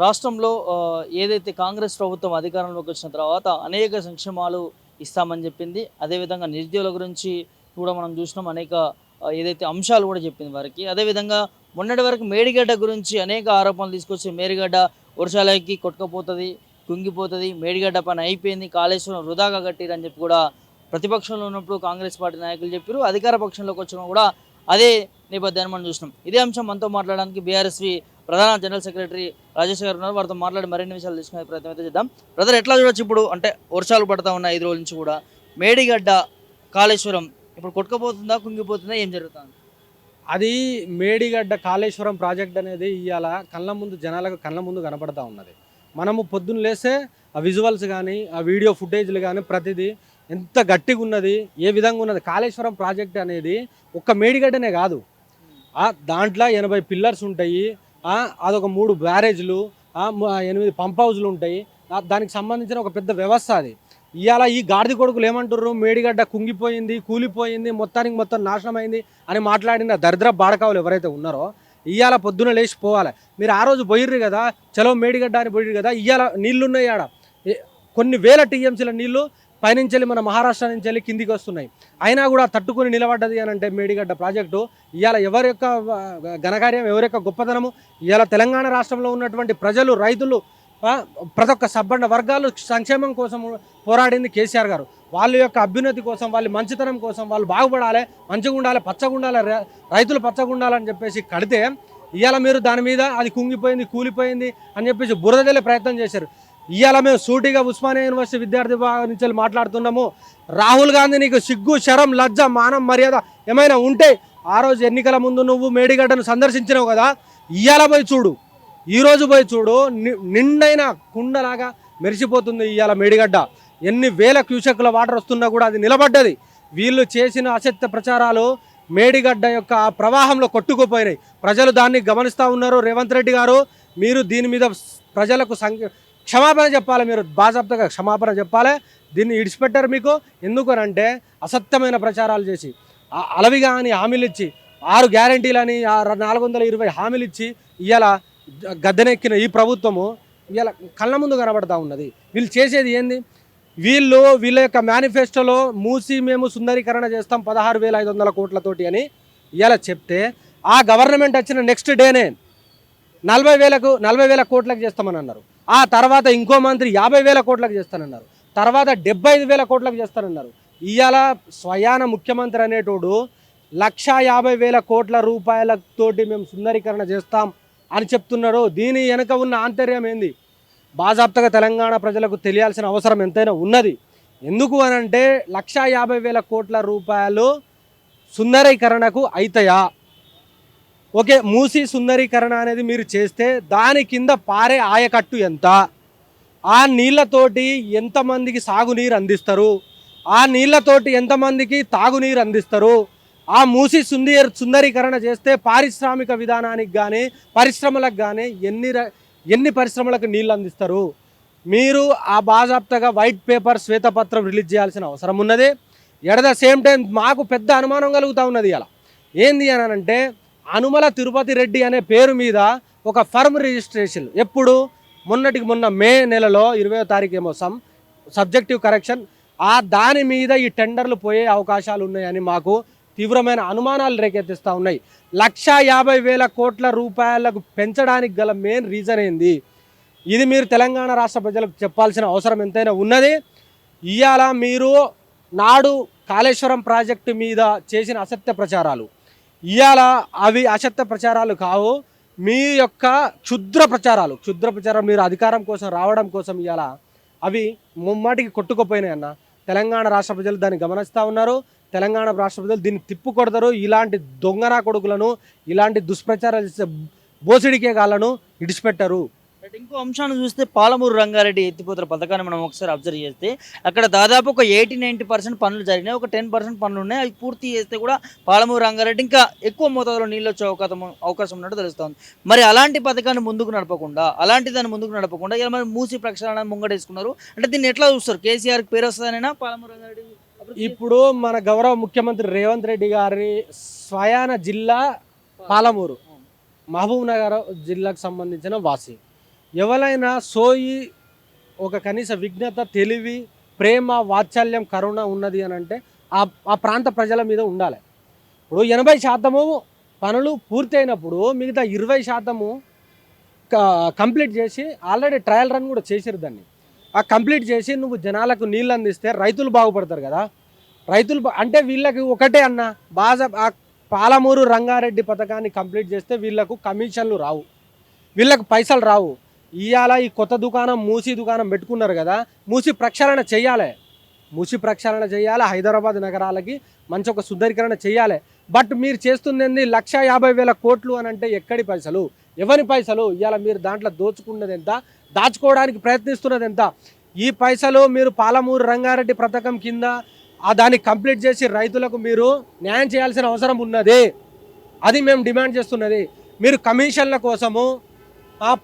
రాష్ట్రంలో ఏదైతే కాంగ్రెస్ ప్రభుత్వం అధికారంలోకి వచ్చిన తర్వాత అనేక సంక్షేమాలు ఇస్తామని చెప్పింది. అదేవిధంగా నిరుద్యోగుల గురించి కూడా మనం చూసినాం. అనేక ఏదైతే అంశాలు కూడా చెప్పింది వారికి. అదేవిధంగా మొన్నటి వరకు మేడిగడ్డ గురించి అనేక ఆరోపణలు తీసుకొచ్చి మేడిగడ్డ వర్షాలకి కొట్టుకుపోతది, కుంగిపోతది. మేడిగడ్డ పని అయిపోయింది. కాళేశ్వరం వృధాగా కట్టిరని చెప్పి కూడా ప్రతిపక్షంలో ఉన్నప్పుడు కాంగ్రెస్ పార్టీ నాయకులు చెప్పారు. అధికార పక్షంలోకి వచ్చినా కూడా అదే నేపథ్యాన్ని మనం చూసినాం. ఇదే అంశం మనతో మాట్లాడడానికి బీఆర్ఎస్వి ప్రధాన జనరల్ సెక్రటరీ రాజేష్ గారు ఉన్నారు. వారితో మాట్లాడి మరిన్ని విషయాలు తీసుకునే ప్రయత్నం అయితే చేద్దాం. బ్రదర్, ఎట్లా చూడొచ్చు ఇప్పుడు? అంటే వర్షాలు పడతా ఉన్నాయి 5 రోజుల నుంచి కూడా. మేడిగడ్డ, కాళేశ్వరం ఇప్పుడు కొట్టుకుపోతుందా, కుంగిపోతుందా, ఏం జరుగుతుంది? అది మేడిగడ్డ కాళేశ్వరం ప్రాజెక్ట్ అనేది ఇవాళ కళ్ళ ముందు జనాలకు కళ్ళ ముందు కనపడతా ఉన్నది. మనము పొద్దున్న లేస్తే ఆ విజువల్స్ కానీ ఆ వీడియో ఫుటేజ్లు కానీ ప్రతిదీ ఎంత గట్టిగా ఉన్నది, ఏ విధంగా ఉన్నది. కాళేశ్వరం ప్రాజెక్ట్ అనేది ఒక్క మేడిగడ్డనే కాదు, దాంట్లో 80 పిల్లర్స్ ఉంటాయి, అదొక 3 బ్యారేజ్లు, 8 పంప్ హౌజ్లు ఉంటాయి. దానికి సంబంధించిన ఒక పెద్ద వ్యవస్థ అది. ఇవాళ ఈ గాడిద కొడుకులు ఏమంటారు, మేడిగడ్డ కుంగిపోయింది, కూలిపోయింది, మొత్తానికి మొత్తం నాశనం అయింది అని మాట్లాడిన దరిద్ర బాడకావులు ఎవరైతే ఉన్నారో ఇవాళ పొద్దున లేచి పోవాలి. మీరు ఆ రోజు పోయిర్రు కదా, చలో మేడిగడ్డ అని పోయిర్రు కదా. ఇవాళ నీళ్లున్నాయి ఆడ, కొన్ని వేల టీఎంసీల నీళ్లు పైనుంచి వెళ్ళి మన మహారాష్ట్ర నుంచి వెళ్ళి కిందికి వస్తున్నాయి. అయినా కూడా తట్టుకుని నిలబడ్డది అని అంటే మేడిగడ్డ ప్రాజెక్టు ఇవాళ ఎవరి యొక్క ఘనకార్యం, ఎవరి యొక్క గొప్పతనము. ఇవాళ తెలంగాణ రాష్ట్రంలో ఉన్నటువంటి ప్రజలు, రైతులు, ప్రతి ఒక్క సబ్బండ వర్గాలు సంక్షేమం కోసం పోరాడింది కేసీఆర్ గారు. వాళ్ళ యొక్క అభ్యున్నతి కోసం, వాళ్ళ మంచితనం కోసం, వాళ్ళు బాగుపడాలి, మంచిగా ఉండాలి, పచ్చగా ఉండాలి, రైతులు పచ్చగా ఉండాలని చెప్పేసి కడితే ఇవాళ మీరు దాని మీద అది కుంగిపోయింది, కూలిపోయింది అని చెప్పేసి బురదలే ప్రయత్నం చేశారు. ఇవాళ మేము సూటిగా ఉస్మానియా యూనివర్సిటీ విద్యార్థి విభాగం నుంచి మాట్లాడుతున్నాము. రాహుల్ గాంధీ, నీకు సిగ్గు, శరం, లజ్జ, మానం, మర్యాద ఏమైనా ఉంటే ఆ రోజు ఎన్నికల ముందు నువ్వు మేడిగడ్డను సందర్శించినావు కదా, ఇవాళ పోయి చూడు, ఈరోజు పోయి చూడు, నిండైన కుండలాగా మెరిసిపోతుంది ఇవాళ మేడిగడ్డ. ఎన్ని వేల క్యూసెక్ల వాటర్ వస్తున్నా కూడా అది నిలబడ్డది. వీళ్ళు చేసిన అసత్య ప్రచారాలు మేడిగడ్డ యొక్క ప్రవాహంలో కొట్టుకుపోయినాయి. ప్రజలు దాన్ని గమనిస్తూ ఉన్నారు. రేవంత్ రెడ్డి గారు, మీరు దీని మీద ప్రజలకు క్షమాపణ చెప్పాలి, మీరు బాజాప్తగా క్షమాపణ చెప్పాలి. దీన్ని ఇడిచిపెట్టారు మీకు. ఎందుకనంటే అసత్యమైన ప్రచారాలు చేసి, అలవిగా అని హామీలు ఇచ్చి, 6 గ్యారంటీలని 420 హామీలు ఇచ్చి ఇవాళ గద్దెనెక్కిన ఈ ప్రభుత్వము ఇవాళ కళ్ళ ముందు కనబడతా ఉన్నది. వీళ్ళు చేసేది ఏంది? వీళ్ళ యొక్క మేనిఫెస్టోలో మూసి మేము సుందరీకరణ చేస్తాం 16,500 కోట్లతోటి అని ఇవాళ చెప్తే, ఆ గవర్నమెంట్ వచ్చిన నెక్స్ట్ డేనే 40,000 కోట్లకు చేస్తామని అన్నారు. ఆ తర్వాత ఇంకో మంత్రి 50,000 కోట్లకు చేస్తానన్నారు. తర్వాత 75,000 కోట్లకు చేస్తానన్నారు. ఇవాళ స్వయాన ముఖ్యమంత్రి అనేటోడు 1,50,000 కోట్ల రూపాయలతోటి మేము సుందరీకరణ చేస్తాం అని చెప్తున్నారు. దీని వెనుక ఉన్న ఆంతర్యం ఏంది? బాజాప్తగా తెలంగాణ ప్రజలకు తెలియాల్సిన అవసరం ఎంతైనా ఉన్నది. ఎందుకు అనంటే 1,50,000 కోట్ల రూపాయలు సుందరీకరణకు అవుతాయా? ఓకే, మూసి సుందరీకరణ అనేది మీరు చేస్తే దాని కింద పారే ఆయకట్టు ఎంత? ఆ నీళ్లతోటి ఎంతమందికి సాగునీరు అందిస్తారు? ఆ నీళ్లతోటి ఎంతమందికి తాగునీరు అందిస్తారు? ఆ మూసి సుందరీకరణ చేస్తే పారిశ్రామిక విధానానికి కానీ, పరిశ్రమలకు కానీ ఎన్ని పరిశ్రమలకు నీళ్ళు అందిస్తారు? మీరు ఆ బాజాప్తగా వైట్ పేపర్, శ్వేతపత్రం రిలీజ్ చేయాల్సిన అవసరం ఉన్నది. ఎట్ ద సేమ్ టైం మాకు పెద్ద అనుమానం కలుగుతూ ఉన్నది. ఇలా ఏంది అని అంటే, అనుమల తిరుపతి రెడ్డి అనే పేరు మీద ఒక ఫర్మ్ రిజిస్ట్రేషన్ ఎప్పుడు, మొన్న మే నెలలో 20వ తారీఖు ఏమో సబ్జెక్టివ్ కరెక్షన్, దాని మీద ఈ టెండర్లు పోయే అవకాశాలు ఉన్నాయని మాకు తీవ్రమైన అనుమానాలు రేకెత్తిస్తూ ఉన్నాయి. 1,50,000 కోట్ల రూపాయలకు పెంచడానికి గల మెయిన్ రీజన్ ఏంది? ఇది మీరు తెలంగాణ రాష్ట్ర ప్రజలకు చెప్పాల్సిన అవసరం ఎంతైనా ఉన్నది. ఇవాళ మీరు నాడు కాళేశ్వరం ప్రాజెక్టు మీద చేసిన అసత్య ప్రచారాలు ఇవాళ అవి అసత్య ప్రచారాలు కావు, మీ యొక్క క్షుద్ర ప్రచారాలు మీరు అధికారం కోసం రావడం కోసం ఇవాళ అవి ముమ్మాటికి కొట్టుకుపోయినాయి అన్న. తెలంగాణ రాష్ట్ర ప్రజలు దాన్ని గమనిస్తూ ఉన్నారు. తెలంగాణ రాష్ట్ర ప్రజలు దీన్ని తిప్పుకొడతారు. ఇలాంటి దొంగనా కొడుకులను, ఇలాంటి దుష్ప్రచారాలు చేసే బోసిడికే గాళ్ళను ఇడిచిపెట్టరు. ఇంకో అంశాన్ని చూస్తే పాలమూరు రంగారెడ్డి ఎత్తిపోతల పథకాన్ని మనం ఒకసారి అబ్జర్వ్ చేస్తే అక్కడ దాదాపు ఒక 80-90% పనులు జరిగినాయి. ఒక 10% పనులు ఉన్నాయి. అవి పూర్తి చేస్తే కూడా పాలమూరు రంగారెడ్డి ఇంకా ఎక్కువ మోతాదులో నీళ్ళు వచ్చే అవకాశం ఉన్నట్టు తెలుస్తుంది. మరి అలాంటి పథకాన్ని ముందుకు నడపకుండా, ఇలా మరి మూసి ప్రక్షాళన ముంగడేసుకున్నారు అంటే దీన్ని ఎట్లా చూస్తారు? కేసీఆర్కి పేరు వస్తుందనైనా పాలమూరు రంగారెడ్డి? ఇప్పుడు మన గౌరవ ముఖ్యమంత్రి రేవంత్ రెడ్డి గారి స్వయాన జిల్లా పాలమూరు, మహబూబ్ నగర్ జిల్లాకు సంబంధించిన వాసి. ఎవరైనా సోయి ఒక కనీస విజ్ఞత, తెలివి, ప్రేమ, వాత్సల్యం, కరుణ ఉన్నది అని అంటే ఆ ప్రాంత ప్రజల మీద ఉండాలి. ఇప్పుడు 80% పనులు పూర్తి అయినప్పుడు మిగతా 20% కంప్లీట్ చేసి ఆల్రెడీ ట్రయల్ రన్ కూడా చేసిరు దాన్ని. ఆ కంప్లీట్ చేసి నువ్వు జనాలకు నీళ్ళు అందిస్తే రైతులు బాగుపడతారు కదా. అంటే వీళ్ళకి ఒకటే అన్న ఆ పాలమూరు రంగారెడ్డి పథకాన్ని కంప్లీట్ చేస్తే వీళ్ళకు కమిషన్లు రావు, వీళ్ళకు పైసలు రావు. ఇవాళ ఈ కొత్త దుకాణం మూసి దుకాణం పెట్టుకున్నారు కదా, మూసి ప్రక్షాళన చేయాలి. హైదరాబాద్ నగరాలకి మంచి ఒక సుందరీకరణ చేయాలి. బట్ మీరు చేస్తుంది 1,50,000 కోట్లు అని అంటే ఎక్కడి పైసలు, ఎవరి పైసలు? ఇవాళ మీరు దాంట్లో దోచుకున్నది ఎంత, దాచుకోవడానికి ప్రయత్నిస్తున్నది ఎంత? ఈ పైసలు మీరు పాలమూరు రంగారెడ్డి పథకం కింద దాన్ని కంప్లీట్ చేసి రైతులకు మీరు న్యాయం చేయాల్సిన అవసరం ఉన్నది. అది మేము డిమాండ్ చేస్తున్నది. మీరు కమిషన్ల కోసము,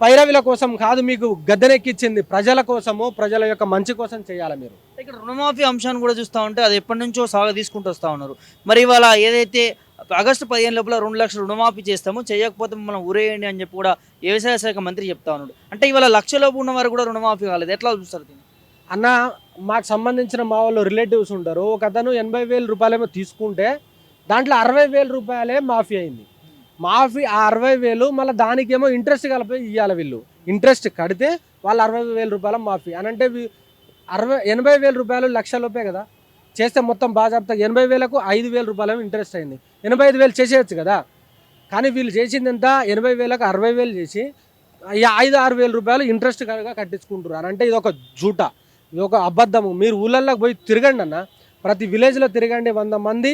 పైరవిల కోసం కాదు, మీకు గద్దెనెక్కించింది ప్రజల కోసము, ప్రజల యొక్క మంచి కోసం చేయాలి మీరు. ఇక్కడ రుణమాఫీ అంశాన్ని కూడా చూస్తూ ఉంటే అది ఎప్పటి నుంచో సాగు తీసుకుంటూ వస్తూ ఉన్నారు. మరి ఇవాళ ఏదైతే ఆగస్టు 15 లోపల 2 లక్షలు రుణమాఫీ చేస్తామో, చేయకపోతే మనం ఊరేయండి అని చెప్పి కూడా వ్యవసాయ శాఖ మంత్రి చెప్తా ఉన్నాడు. అంటే ఇవాళ లక్షలోపు ఉన్న వారు కూడా రుణమాఫీ కాలేదు, ఎట్లా చూస్తారు దీన్ని? అన్న, మాకు సంబంధించిన మా వాళ్ళు రిలేటివ్స్ ఉంటారు. ఒక అతను 80,000 రూపాయలేమో తీసుకుంటే దాంట్లో 60,000 రూపాయలే మాఫీ అయింది. మాఫీ ఆ 60,000 మళ్ళీ దానికేమో ఇంట్రెస్ట్ కలిపి ఇవ్వాలి. వీళ్ళు ఇంట్రెస్ట్ కడితే వాళ్ళు 60,000 రూపాయల మాఫీ అని అంటే 80,000 రూపాయలు లక్షలోపే కదా చేస్తే మొత్తం బాజాబ్తా 80,000కు 5,000 రూపాయలు ఇంట్రెస్ట్ అయింది. 85,000 చేసేయచ్చు కదా. కానీ వీళ్ళు చేసింది ఎంత, 80,000కు 60,000 చేసి 5,000-6,000 రూపాయలు ఇంట్రెస్ట్ కట్టించుకుంటున్నారు. అంటే ఇది ఒక జూట, ఇది ఒక అబద్ధము. మీరు ఊళ్ళల్లోకి పోయి తిరగండి అన్న, ప్రతి విలేజ్లో తిరగండి. 100 మంది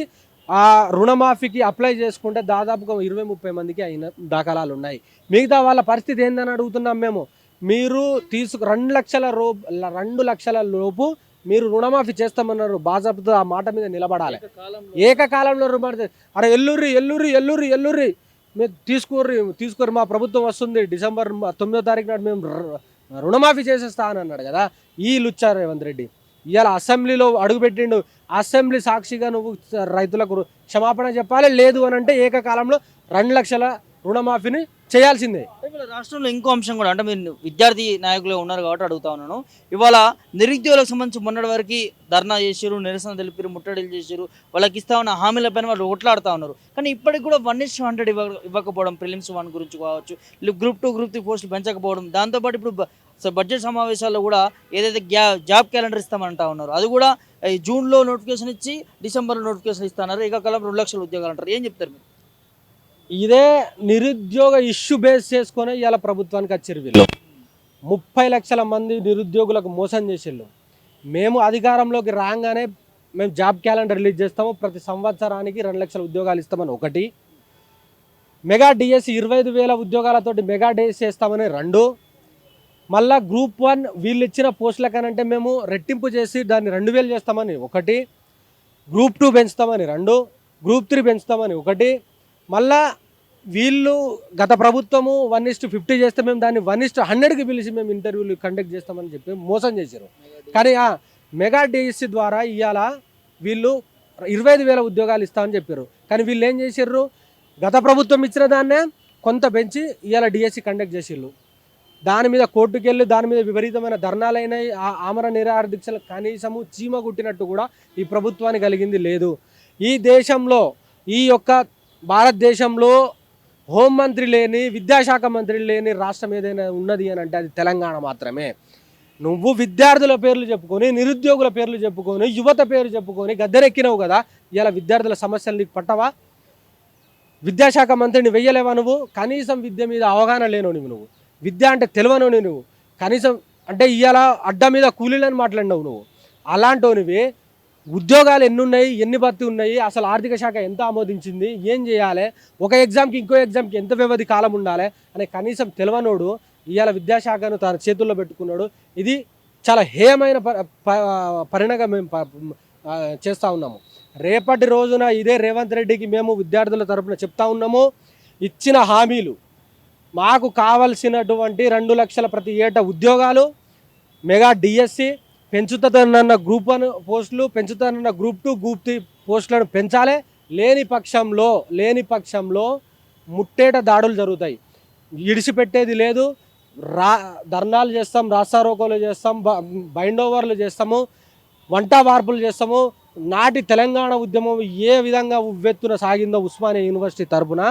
ఆ రుణమాఫీకి అప్లై చేసుకుంటే దాదాపుగా 20-30 మందికి అయిన దాఖలాలు ఉన్నాయి. మిగతా వాళ్ళ పరిస్థితి ఏందని అడుగుతున్నాం మేము. మీరు 2 లక్షల లోపు మీరు రుణమాఫీ చేస్తామన్నారు. బాజాబ్తా ఆ మాట మీద నిలబడాలి. ఏకకాలంలో రుణమాఫీ. అరే ఎల్లుర్రి మీరు తీసుకోరు, మా ప్రభుత్వం వస్తుంది, డిసెంబర్ 9వ తారీఖు నాడు మేము రుణమాఫీ చేసేస్తా అని అన్నాడు కదా ఈ లుచ్చా రేవంత్ రెడ్డి. ఇవాళ అసెంబ్లీలో అడుగుపెట్టిండు. అసెంబ్లీ సాక్షిగా నువ్వు రైతులకు క్షమాపణ చెప్పాలి. లేదు అని అంటే ఏకకాలంలో 2 లక్షల రుణమాఫీని చేయాల్సిందే. ఇవాళ రాష్ట్రంలో ఇంకో అంశం కూడా, అంటే మీరు విద్యార్థి నాయకులు ఉన్నారు కాబట్టి అడుగుతా ఉన్నాను. ఇవాళ నిరుద్యోగులకు సంబంధించి మొన్నటి వరకు ధర్నా చేసారు, నిరసన తెలిపారు, ముట్టడిలు చేశారు. వాళ్ళకి ఇస్తా ఉన్న హామీలపైన వాళ్ళు ఓట్లాడుతూ ఉన్నారు. కానీ ఇప్పటికి కూడా 1:100 ఇవ్వకపోవడం, ప్రిలిమ్స్ 1 గురించి కావచ్చు, గ్రూప్ 2, గ్రూప్ 3 పోస్టులు పెంచకపోవడం, దాంతోపాటు ఇప్పుడు బడ్జెట్ సమావేశాల్లో కూడా ఏదైతే జాబ్ క్యాలెండర్ ఇస్తామంటా ఉన్నారు, అది కూడా జూన్లో నోటిఫికేషన్ ఇచ్చి డిసెంబర్లో నోటిఫికేషన్ ఇస్తున్నారు. ఏకకాలం 2 లక్షల ఉద్యోగాలు అంటారు. ఏం చెప్తారు మీరు? ఇదే నిరుద్యోగ ఇష్యూ బేస్ చేసుకొని ఇవాళ ప్రభుత్వానికి వచ్చారు వీళ్ళు. 30 లక్షల మంది నిరుద్యోగులకు మోసం చేసేళ్ళు. మేము అధికారంలోకి రాగానే మేము జాబ్ క్యాలెండర్ రిలీజ్ చేస్తాము, ప్రతి సంవత్సరానికి 2 లక్షల ఉద్యోగాలు ఇస్తామని ఒకటి, మెగా డిఎస్సి 25,000 ఉద్యోగాలతోటి మెగా డిఎస్సి చేస్తామని 2, మళ్ళీ గ్రూప్ 1 వీళ్ళు ఇచ్చిన పోస్టుల కనంటే మేము రెట్టింపు చేసి దాన్ని 2,000 చేస్తామని ఒకటి, గ్రూప్ 2 పెంచుతామని 2, గ్రూప్ 3 పెంచుతామని ఒకటి, మళ్ళా వీళ్ళు గత ప్రభుత్వము 1:50 చేస్తే మేము దాన్ని 1:100కి పిలిచి మేము ఇంటర్వ్యూలు కండక్ట్ చేస్తామని చెప్పి మోసం చేశారు. కానీ మెగా డిఎస్సి ద్వారా ఇవాళ వీళ్ళు 25,000 ఉద్యోగాలు ఇస్తామని చెప్పారు. కానీ వీళ్ళు ఏం చేశారు, గత ప్రభుత్వం ఇచ్చిన దాన్నే కొంత పెంచి ఇవాళ డిఎస్సి కండక్ట్ చేసిళ్ళు. దాని మీద కోర్టుకు వెళ్ళి దాని మీద విపరీతమైన ధర్నాలైనాయి, ఆమర నిరాహార దీక్షలు కనీసము చీమ కుట్టినట్టు కూడా ఈ ప్రభుత్వానికి కలిగింది లేదు. ఈ దేశంలో, ఈ యొక్క భారతదేశంలో హోంమంత్రి లేని, విద్యాశాఖ మంత్రి లేని రాష్ట్రం ఏదైనా ఉన్నది అని అంటే అది తెలంగాణ మాత్రమే. నువ్వు విద్యార్థుల పేర్లు చెప్పుకొని, నిరుద్యోగుల పేర్లు చెప్పుకొని, యువత పేరు చెప్పుకొని గద్దెరెక్కినవు కదా. ఇలా విద్యార్థుల సమస్యలు నీకు పట్టవా? విద్యాశాఖ మంత్రిని వెయ్యలేవా నువ్వు? కనీసం విద్య మీద అవగాహన లేనోని నువ్వు, విద్య అంటే తెలియనోని నువ్వు, కనీసం అంటే ఇవాళ అడ్డ మీద కూలీలని మాట్లాడినావు నువ్వు. అలాంటివి ఉద్యోగాలు ఎన్ని ఉన్నాయి, ఎన్ని భర్తీ ఉన్నాయి, అసలు ఆర్థిక శాఖ ఎంత ఆమోదించింది, ఏం చేయాలి, ఒక ఎగ్జామ్కి ఇంకో ఎగ్జామ్కి ఎంత వ్యవధి కాలం ఉండాలి అనే కనీసం తెలియనోడు ఇవాళ విద్యాశాఖను తన చేతుల్లో పెట్టుకున్నాడు. ఇది చాలా హేయమైన పరిణామం మేము చేస్తూ ఉన్నాము. రేపటి రోజున ఇదే రేవంత్ రెడ్డికి మేము విద్యార్థుల తరపున చెప్తా ఉన్నాము, ఇచ్చిన హామీలు మాకు కావలసినటువంటి 2 లక్షల ప్రతి ఏటా ఉద్యోగాలు, మెగా డిఎస్సి పెంచుతానన్న గ్రూప్ 1 పోస్టులు, పెంచుతానన్న గ్రూప్ 2, గ్రూప్ 3 పోస్టులను పెంచాలి. లేని పక్షంలో ముట్టేట దాడులు జరుగుతాయి, ఇడిచిపెట్టేది లేదు. ధర్నాలు చేస్తాం, రాస్తారోకోలు చేస్తాం, బైండ్ ఓవర్లు చేస్తాము, వంట వార్పులు చేస్తాము. నాటి తెలంగాణ ఉద్యమం ఏ విధంగా ఉవ్వెత్తున సాగిందో ఉస్మానియా యూనివర్సిటీ తరపున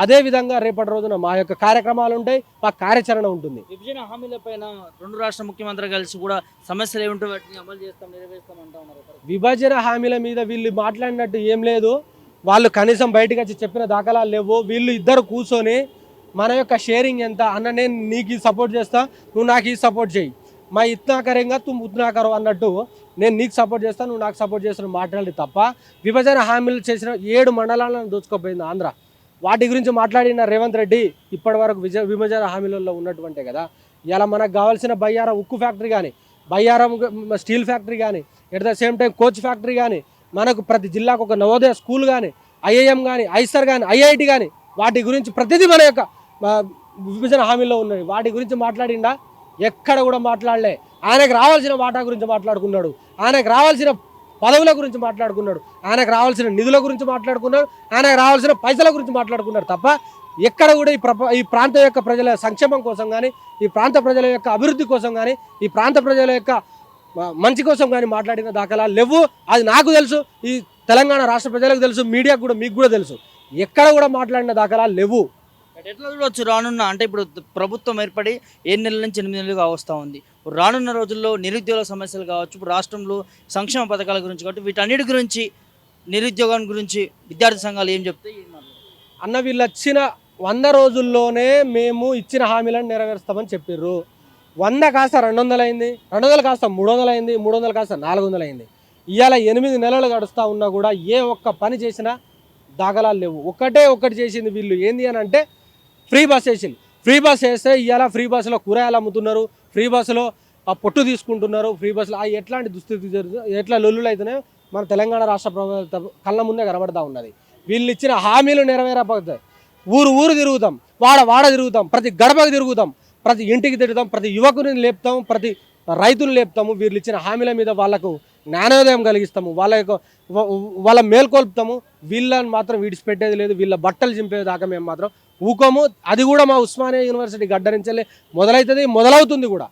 అదే విధంగా రేపటి రోజున మా యొక్క కార్యక్రమాలు ఉంటాయి, మా కార్యాచరణ ఉంటుంది. విభజన హామీల పైన రెండు రాష్ట్ర ముఖ్యమంత్రులు కలిసి కూడా సమస్యలు ఏమిటో వాటిని అమలు చేస్తాం, నెరవేరుస్తాం అంటా ఉన్నారు. విభజన హామీల మీద వీళ్ళు మాట్లాడినట్టు ఏం లేదు. వాళ్ళు కనీసం బయటకు వచ్చి చెప్పిన దాఖలాలు లేవు. వీళ్ళు ఇద్దరు కూర్చొని మన యొక్క షేరింగ్ ఎంత అన్న, నేను నీకు సపోర్ట్ చేస్తా, నువ్వు నాకు ఈ సపోర్ట్ చేయి, మా ఇత్నాకరంగా నువ్వు ఉత్నాకరం అన్నట్టు నేను నీకు సపోర్ట్ చేస్తాను, నువ్వు నాకు సపోర్ట్ చేస్తాను మాట్లాడి తప్ప విభజన హామీలు చేసిన 7 మండలాలను దోచుకోపోయింది ఆంధ్ర. వాటి గురించి మాట్లాడిన రేవంత్ రెడ్డి ఇప్పటి వరకు విభజన హామీలలో ఉన్నటువంటే కదా. ఇలా మనకు కావాల్సిన బయ్యారం ఉక్కు ఫ్యాక్టరీ కానీ, బయ్యారం స్టీల్ ఫ్యాక్టరీ కానీ, at the same time coach factory కానీ, మనకు ప్రతి జిల్లాకు ఒక నవోదయ స్కూల్ కానీ, ఐఐఎం కానీ, ఐసర్ కానీ, ఐఐటి కానీ, వాటి గురించి ప్రతిదీ మన యొక్క విభజన హామీలో ఉన్నాయి. వాటి గురించి మాట్లాడిండా? ఎక్కడ కూడా మాట్లాడలే. ఆయనకు రావాల్సిన వాటా గురించి మాట్లాడుకున్నాడు, ఆయనకు రావాల్సిన పదవుల గురించి మాట్లాడుకున్నాడు, ఆయనకు రావాల్సిన నిధుల గురించి మాట్లాడుకున్నాడు, ఆయనకు రావాల్సిన పైసల గురించి మాట్లాడుకున్నాడు తప్ప ఎక్కడ కూడా ఈ ప్రాంతం యొక్క ప్రజల సంక్షేమం కోసం కానీ, ఈ ప్రాంత ప్రజల యొక్క అభివృద్ధి కోసం కానీ, ఈ ప్రాంత ప్రజల యొక్క మంచి కోసం కానీ మాట్లాడిన దాఖలాలు లేవు. అది నాకు తెలుసు, ఈ తెలంగాణ రాష్ట్ర ప్రజలకు తెలుసు, మీడియాకు కూడా మీకు కూడా తెలుసు. ఎక్కడ కూడా మాట్లాడిన దాఖలాలు లేవు. ఎట్లా చూడవచ్చు రానున్న, అంటే ఇప్పుడు ప్రభుత్వం ఏర్పడి 7 నెలల నుంచి 8 నెలలుగా వస్తూ ఉంది. రానున్న రోజుల్లో నిరుద్యోగ సమస్యలు కావచ్చు, ఇప్పుడు రాష్ట్రంలో సంక్షేమ పథకాల గురించి కాబట్టి వీటన్నిటి గురించి, నిరుద్యోగం గురించి విద్యార్థి సంఘాలు ఏం చెప్తాయి? అన్న, వీళ్ళు వచ్చిన 100 రోజుల్లోనే మేము ఇచ్చిన హామీలను నెరవేరుస్తామని చెప్పారు. 100 కాస్త 200 అయింది, 200 కాస్త 300 అయింది, 300 కాస్త 400 అయింది. ఇవాళ 8 నెలలు గడుస్తూ ఉన్నా కూడా ఏ ఒక్క పని చేసినా దాఖలాలు లేవు. ఒకటి చేసింది వీళ్ళు ఏంది అని అంటే ఫ్రీ బస్ వేసింది. ఫ్రీ బస్ వేస్తే ఇవాళ ఫ్రీ బస్సులో కూరగాయలు అమ్ముతున్నారు, ఫ్రీ బస్సులో పొట్టు తీసుకుంటున్నారు, ఫ్రీ బస్సులో ఎట్లాంటి దుస్థితి జరుగుతుంది, ఎట్లా లొల్లులు అయితేనే మన తెలంగాణ రాష్ట్ర ప్రభుత్వం కళ్ళ ముందే కనబడతా ఉన్నది. వీళ్ళు ఇచ్చిన హామీలు నెరవేరకపోతాయి. ఊరు తిరుగుతాం, వాడ తిరుగుతాం, ప్రతి గడపకు తిరుగుతాం, ప్రతి ఇంటికి తిరుగుతాం, ప్రతి యువకుని లేపుతాం, ప్రతి రైతులు లేపుతాము. వీళ్ళు ఇచ్చిన హామీల మీద వాళ్ళకు జ్ఞానోదయం కలిగిస్తాము, వాళ్ళ మేల్కొల్పుతాము. వీళ్ళని మాత్రం విడిచిపెట్టేది లేదు. వీళ్ళ బట్టలు చింపేదాకా మేము మాత్రం ఊకోము. అది కూడా మా ఉస్మానియా యూనివర్సిటీ గడ్డ నుంచి మొదలవుతుంది, మొదలవుతుంది కూడా.